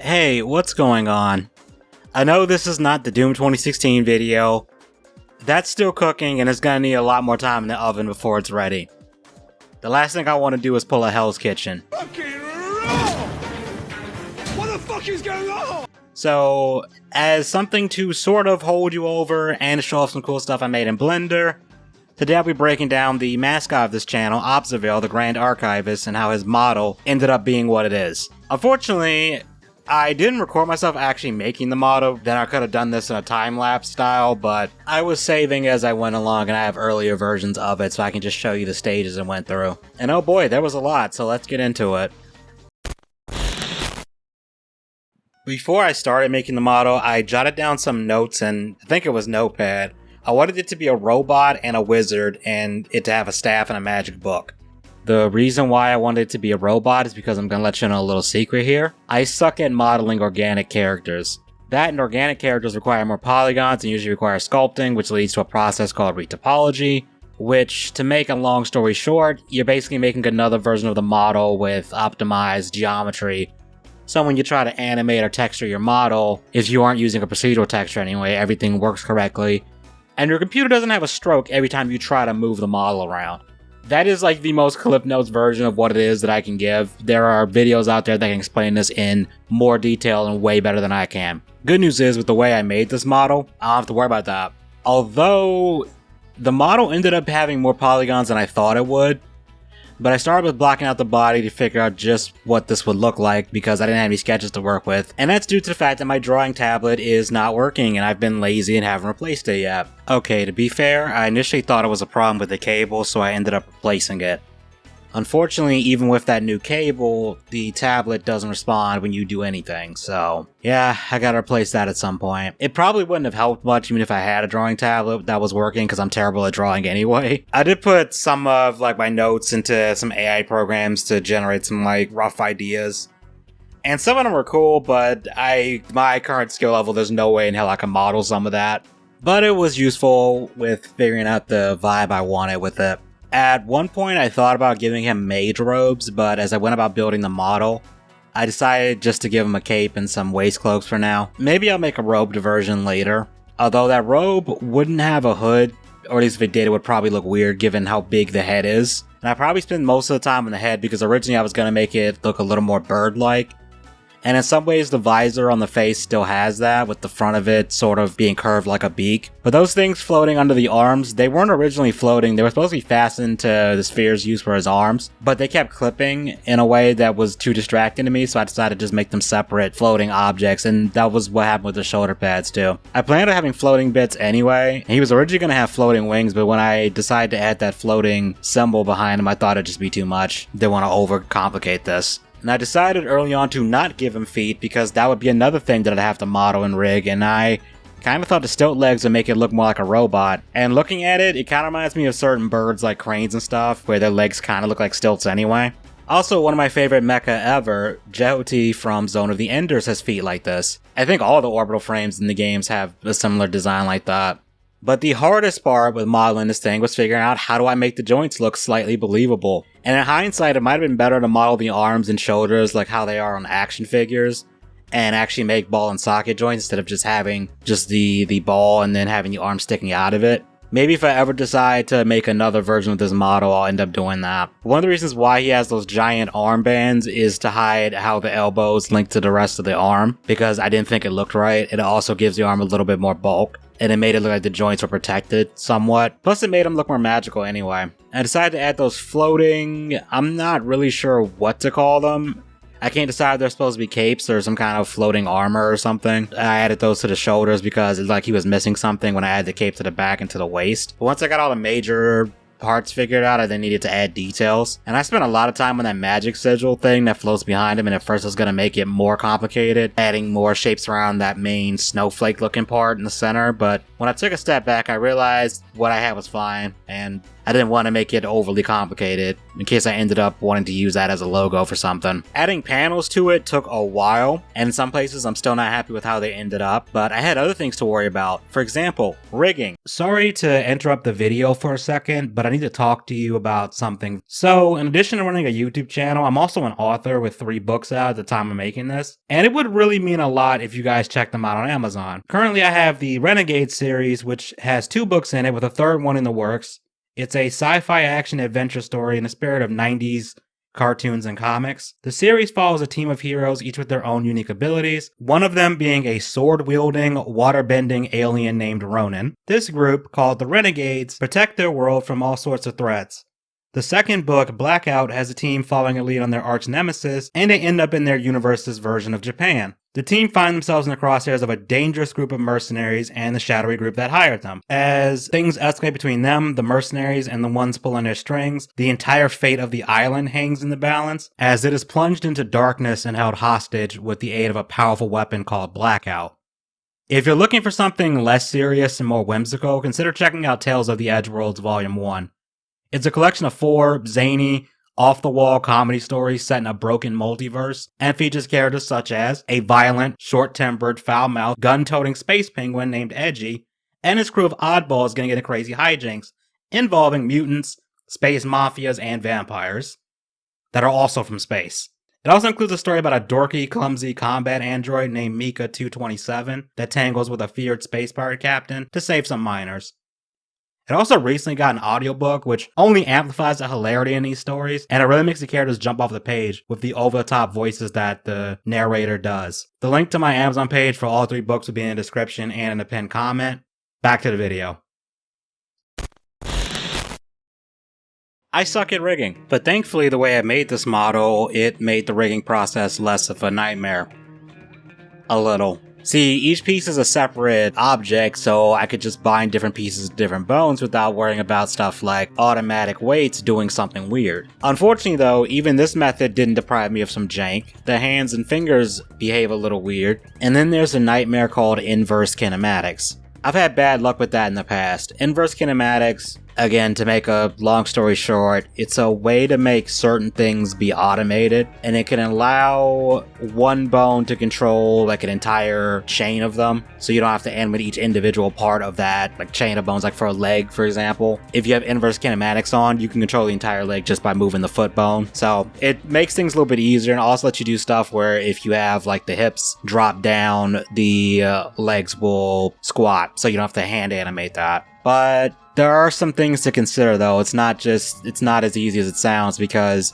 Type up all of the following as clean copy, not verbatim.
Hey, what's going on? I know this is not the Doom 2016 video. That's still cooking and it's gonna need a lot more time in the oven before it's ready. The last thing I want to do is pull a Hell's Kitchen. What the fuck is going on? So, as something to sort of hold you over and show off some cool stuff I made in Blender, today I'll be breaking down the mascot of this channel, Observael The Grand Archivist, and how his model ended up being what it is. Unfortunately, I didn't record myself actually making the model, then I could have done this in a time-lapse style, but I was saving as I went along and I have earlier versions of it so I can just show you the stages I went through. And oh boy, there was a lot, so let's get into it. Before I started making the model, I jotted down some notes and I think it was Notepad. I wanted it to be a robot and a wizard and it to have a staff and a magic book. The reason why I wanted it to be a robot is because I'm going to let you know a little secret here. I suck at modeling organic characters. That and organic characters require more polygons and usually require sculpting, which leads to a process called retopology, which, to make a long story short, you're basically making another version of the model with optimized geometry. So when you try to animate or texture your model, if you aren't using a procedural texture anyway, everything works correctly. And your computer doesn't have a stroke every time you try to move the model around. That is like the most Cliff Notes version of what it is that I can give. There are videos out there that can explain this in more detail and way better than I can. Good news is, with the way I made this model, I don't have to worry about that. Although, the model ended up having more polygons than I thought it would. But I started with blocking out the body to figure out just what this would look like because I didn't have any sketches to work with. And that's due to the fact that my drawing tablet is not working and I've been lazy and haven't replaced it yet. Okay, to be fair, I initially thought it was a problem with the cable, so I ended up replacing it. Unfortunately, even with that new cable, the tablet doesn't respond when you do anything, so yeah, I gotta replace that at some point. It probably wouldn't have helped much even if I had a drawing tablet that was working, because I'm terrible at drawing anyway. I did put some of like my notes into some AI programs to generate some like rough ideas. And some of them were cool, but my current skill level, there's no way in hell I can model some of that. But it was useful with figuring out the vibe I wanted with it. At one point, I thought about giving him mage robes, but as I went about building the model, I decided just to give him a cape and some waist cloaks for now. Maybe I'll make a robed version later. Although that robe wouldn't have a hood, or at least if it did, it would probably look weird given how big the head is. And I probably spend most of the time on the head because originally I was going to make it look a little more bird-like. And in some ways the visor on the face still has that, with the front of it sort of being curved like a beak. But those things floating under the arms, they weren't originally floating, they were supposed to be fastened to the spheres used for his arms. But they kept clipping in a way that was too distracting to me, so I decided to just make them separate floating objects, and that was what happened with the shoulder pads too. I planned on having floating bits anyway, and he was originally going to have floating wings, but when I decided to add that floating symbol behind him, I thought it'd just be too much. Didn't want to overcomplicate this. And I decided early on to not give him feet because that would be another thing that I'd have to model and rig, and I kind of thought the stilt legs would make it look more like a robot. And looking at it, it kind of reminds me of certain birds like cranes and stuff, where their legs kind of look like stilts anyway. Also, one of my favorite mecha ever, Jehoti from Zone of the Enders, has feet like this. I think all the orbital frames in the games have a similar design like that. But the hardest part with modeling this thing was figuring out how do I make the joints look slightly believable. And in hindsight, it might have been better to model the arms and shoulders like how they are on action figures, and actually make ball and socket joints instead of just having just the ball and then having the arm sticking out of it. Maybe if I ever decide to make another version of this model, I'll end up doing that. One of the reasons why he has those giant armbands is to hide how the elbows link to the rest of the arm, because I didn't think it looked right. It also gives the arm a little bit more bulk, and it made it look like the joints were protected somewhat. Plus it made them look more magical anyway. I decided to add those floating, I'm not really sure what to call them. I can't decide if they're supposed to be capes or some kind of floating armor or something. I added those to the shoulders because it's like he was missing something when I added the cape to the back and to the waist. But once I got all the major parts figured out, I then needed to add details. And I spent a lot of time on that magic sigil thing that floats behind him, and at first I was going to make it more complicated, adding more shapes around that main snowflake looking part in the center, but when I took a step back, I realized what I had was fine, and I didn't want to make it overly complicated in case I ended up wanting to use that as a logo for something. Adding panels to it took a while, and in some places I'm still not happy with how they ended up, but I had other things to worry about. For example, rigging. Sorry to interrupt the video for a second, but I need to talk to you about something. So, in addition to running a YouTube channel, I'm also an author with 3 books out at the time of making this, and it would really mean a lot if you guys check them out on Amazon. Currently, I have the Renegade series, which has 2 books in it with a 3rd one in the works. It's a sci-fi action adventure story in the spirit of 90s cartoons and comics. The series follows a team of heroes, each with their own unique abilities, one of them being a sword-wielding, water-bending alien named Ronan. This group, called the Renegades, protect their world from all sorts of threats. The second book, Blackout, has a team following a lead on their arch nemesis, and they end up in their universe's version of Japan. The team find themselves in the crosshairs of a dangerous group of mercenaries and the shadowy group that hired them. As things escalate between them, the mercenaries, and the ones pulling their strings, the entire fate of the island hangs in the balance, as it is plunged into darkness and held hostage with the aid of a powerful weapon called Blackout. If you're looking for something less serious and more whimsical, consider checking out Tales of the Edgeworlds Volume 1. It's a collection of 4 zany, off-the-wall comedy stories set in a broken multiverse, and features characters such as a violent, short-tempered, foul-mouthed, gun-toting space penguin named Edgy, and his crew of oddballs getting into crazy hijinks, involving mutants, space mafias, and vampires, that are also from space. It also includes a story about a dorky, clumsy combat android named Mika 227 that tangles with a feared space pirate captain to save some miners. It also recently got an audiobook, which only amplifies the hilarity in these stories, and it really makes the characters jump off the page with the over-the-top voices that the narrator does. The link to my Amazon page for all 3 books will be in the description and in the pinned comment. Back to the video. I suck at rigging, but thankfully the way I made this model, it made the rigging process less of a nightmare. A little. See, each piece is a separate object, so I could just bind different pieces of different bones without worrying about stuff like automatic weights doing something weird. Unfortunately though, even this method didn't deprive me of some jank. The hands and fingers behave a little weird. And then there's a nightmare called inverse kinematics. I've had bad luck with that in the past. Inverse kinematics, again, to make a long story short, it's a way to make certain things be automated, and it can allow one bone to control like an entire chain of them, so you don't have to animate each individual part of that like chain of bones. Like for a leg, for example, if you have inverse kinematics on, you can control the entire leg just by moving the foot bone. So it makes things a little bit easier, and also lets you do stuff where if you have like the hips drop down, the legs will squat, so you don't have to hand animate that. But there are some things to consider though. It's not as easy as it sounds, because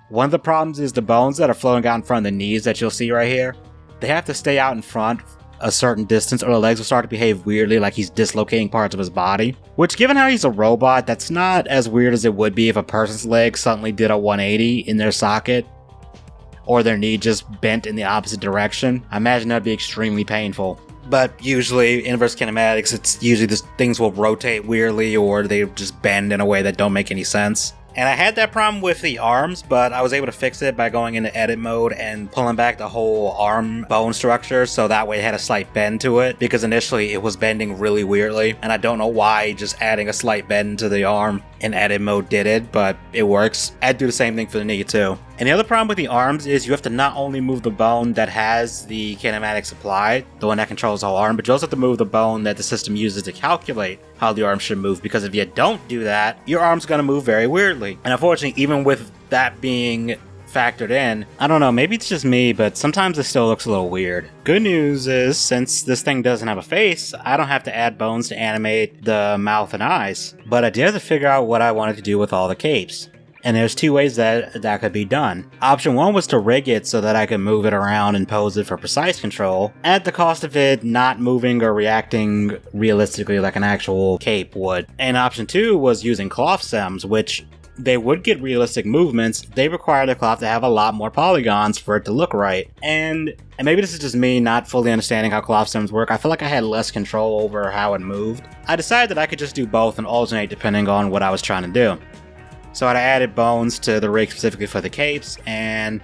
one of the problems is the bones that are floating out in front of the knees that you'll see right here, they have to stay out in front a certain distance or the legs will start to behave weirdly, like he's dislocating parts of his body. Which, given how he's a robot, that's not as weird as it would be if a person's leg suddenly did a 180 in their socket, or their knee just bent in the opposite direction. I imagine that'd be extremely painful. But usually, inverse kinematics, it's usually just things will rotate weirdly or they just bend in a way that don't make any sense. And I had that problem with the arms, but I was able to fix it by going into edit mode and pulling back the whole arm bone structure, so that way it had a slight bend to it, because initially it was bending really weirdly, and I don't know why just adding a slight bend to the arm in edit mode did it, but it works. I'd do the same thing for the knee too. And the other problem with the arms is you have to not only move the bone that has the kinematics applied, the one that controls the whole arm, but you also have to move the bone that the system uses to calculate how the arm should move, because if you don't do that, your arm's going to move very weirdly. And unfortunately, even with that being factored in, I don't know, maybe it's just me, but sometimes it still looks a little weird. Good news is, since this thing doesn't have a face, I don't have to add bones to animate the mouth and eyes. But I did have to figure out what I wanted to do with all the capes. And there's 2 ways that could be done. Option 1 was to rig it so that I could move it around and pose it for precise control, at the cost of it not moving or reacting realistically like an actual cape would. And option 2 was using cloth stems, which they would get realistic movements, they require the cloth to have a lot more polygons for it to look right. And maybe this is just me not fully understanding how cloth sims work. I feel like I had less control over how it moved. I decided that I could just do both and alternate depending on what I was trying to do. So I added bones to the rig specifically for the capes, and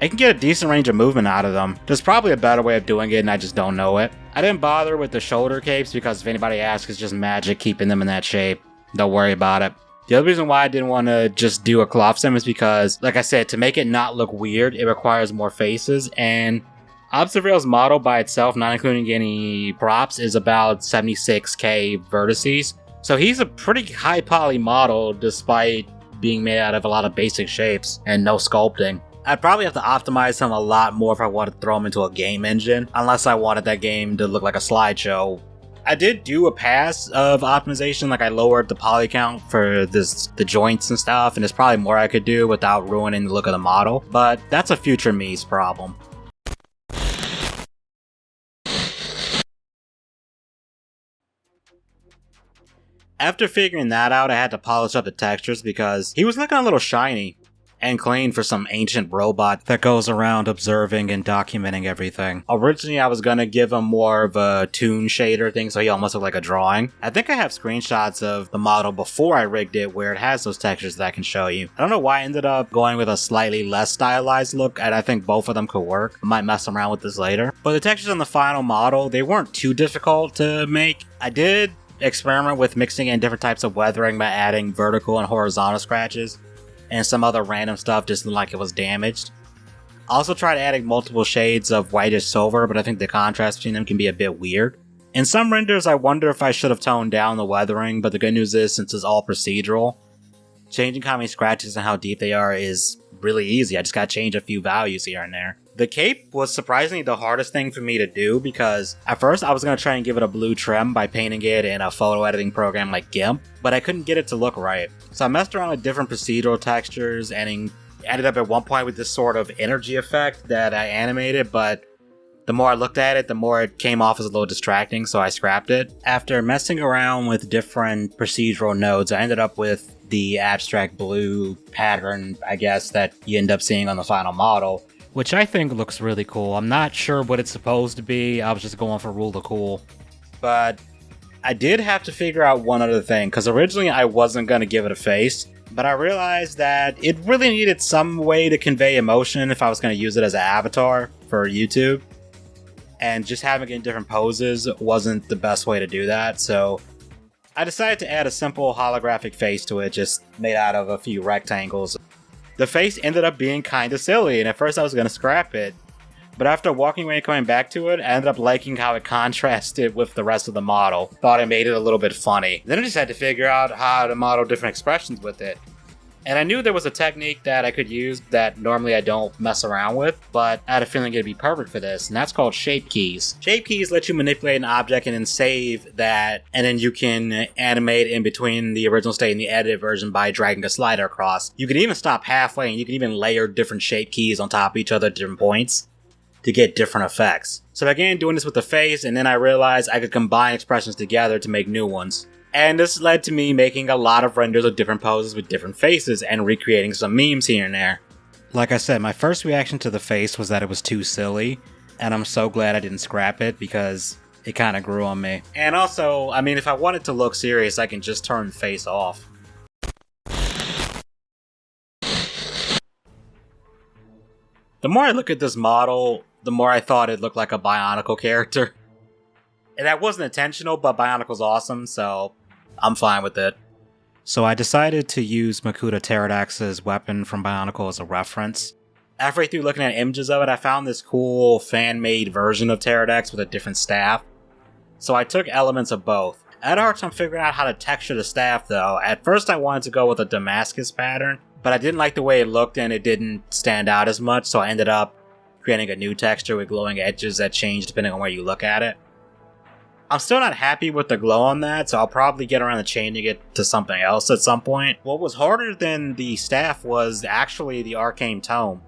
I can get a decent range of movement out of them. There's probably a better way of doing it and I just don't know it. I didn't bother with the shoulder capes because if anybody asks, it's just magic keeping them in that shape. Don't worry about it. The other reason why I didn't want to just do a cloth sim is because, like I said, to make it not look weird, it requires more faces, and Observael's model by itself, not including any props, is about 76k vertices. So he's a pretty high poly model despite being made out of a lot of basic shapes and no sculpting. I'd probably have to optimize him a lot more if I wanted to throw him into a game engine, unless I wanted that game to look like a slideshow. I did do a pass of optimization, like I lowered the poly count for the joints and stuff, and there's probably more I could do without ruining the look of the model, but that's a future me's problem. After figuring that out, I had to polish up the textures because he was looking a little shiny and clean for some ancient robot that goes around observing and documenting everything. Originally, I was gonna give him more of a toon shader thing so he almost looked like a drawing. I think I have screenshots of the model before I rigged it where it has those textures that I can show you. I don't know why I ended up going with a slightly less stylized look, and I think both of them could work. I might mess around with this later. But the textures on the final model, they weren't too difficult to make. I did experiment with mixing in different types of weathering by adding vertical and horizontal scratches, and some other random stuff just looked like it was damaged. I also tried adding multiple shades of whitish silver, but I think the contrast between them can be a bit weird. In some renders, I wonder if I should have toned down the weathering, but the good news is, since it's all procedural, changing how many scratches and how deep they are is really easy. I just gotta change a few values here and there. The cape was surprisingly the hardest thing for me to do because at first I was going to try and give it a blue trim by painting it in a photo editing program like GIMP, but I couldn't get it to look right. So I messed around with different procedural textures and ended up at one point with this sort of energy effect that I animated, but the more I looked at it, the more it came off as a little distracting, so I scrapped it. After messing around with different procedural nodes, I ended up with the abstract blue pattern, I guess, that you end up seeing on the final model, which I think looks really cool. I'm not sure what it's supposed to be. I was just going for rule of cool. But I did have to figure out one other thing, because originally I wasn't going to give it a face, but I realized that it really needed some way to convey emotion if I was going to use it as an avatar for YouTube. And just having it in different poses wasn't the best way to do that, so I decided to add a simple holographic face to it, just made out of a few rectangles. The face ended up being kinda silly, and at first I was gonna scrap it, but after walking away and coming back to it, I ended up liking how it contrasted with the rest of the model. Thought it made it a little bit funny. Then I just had to figure out how to model different expressions with it. And I knew there was a technique that I could use that normally I don't mess around with, but I had a feeling it'd be perfect for this, and that's called shape keys. Shape keys let you manipulate an object and then save that, and then you can animate in between the original state and the edited version by dragging a slider across. You can even stop halfway, and you can even layer different shape keys on top of each other at different points to get different effects. So I began doing this with the face, and then I realized I could combine expressions together to make new ones. And this led to me making a lot of renders of different poses with different faces and recreating some memes here and there. Like I said, my first reaction to the face was that it was too silly, and I'm so glad I didn't scrap it because it kind of grew on me. And also, I mean, if I wanted to look serious, I can just turn the face off. The more I look at this model, the more I thought it looked like a Bionicle character. And that wasn't intentional, but Bionicle's awesome, so I'm fine with it. So I decided to use Makuta Pterodax's weapon from Bionicle as a reference. Halfway through looking at images of it, I found this cool fan-made version of Pterodax with a different staff. So I took elements of both. I had a hard time figuring out how to texture the staff though. At first I wanted to go with a Damascus pattern, but I didn't like the way it looked and it didn't stand out as much, so I ended up creating a new texture with glowing edges that change depending on where you look at it. I'm still not happy with the glow on that, so I'll probably get around to changing it to something else at some point. What was harder than the staff was actually the arcane tome.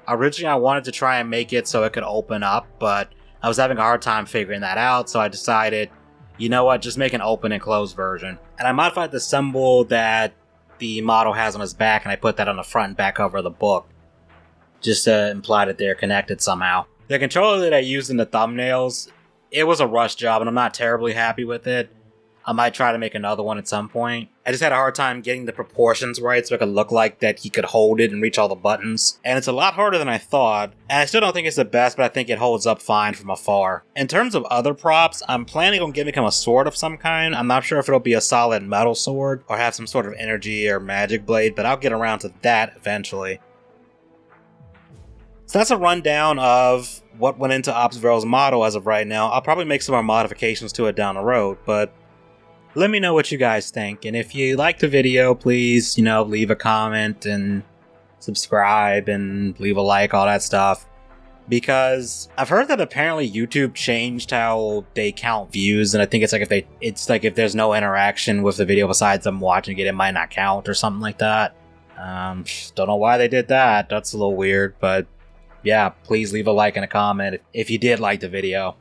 Originally I wanted to try and make it so it could open up, but I was having a hard time figuring that out, so I decided, you know what, just make an open and close version. And I modified the symbol that the model has on his back, and I put that on the front and back cover of the book, just to imply that they're connected somehow. The controller that I used in the thumbnails, it was a rush job, and I'm not terribly happy with it. I might try to make another one at some point. I just had a hard time getting the proportions right so it could look like that he could hold it and reach all the buttons. And it's a lot harder than I thought, and I still don't think it's the best, but I think it holds up fine from afar. In terms of other props, I'm planning on giving him a sword of some kind. I'm not sure if it'll be a solid metal sword or have some sort of energy or magic blade, but I'll get around to that eventually. So that's a rundown of what went into Observael's model as of right now. I'll probably make some more modifications to it down the road, but let me know what you guys think. And if you like the video, please, leave a comment and subscribe and leave a like, all that stuff. Because I've heard that apparently YouTube changed how they count views, and I think it's like if there's no interaction with the video besides them watching it, it might not count or something like that. Don't know why they did that. That's a little weird, but yeah, please leave a like and a comment if you did like the video.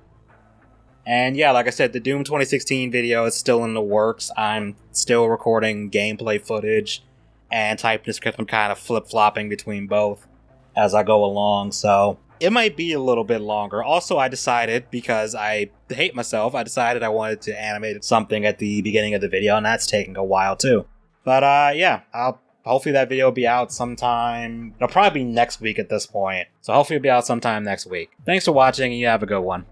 And yeah, like I said, the Doom 2016 video is still in the works. I'm still recording gameplay footage and typing the script. I'm kind of flip-flopping between both as I go along, so it might be a little bit longer. Also, I decided, because I hate myself, I decided I wanted to animate something at the beginning of the video, and that's taking a while too. But yeah, hopefully that video will be out sometime. It'll probably be next week at this point, so hopefully it'll be out sometime next week. Thanks for watching, and you have a good one.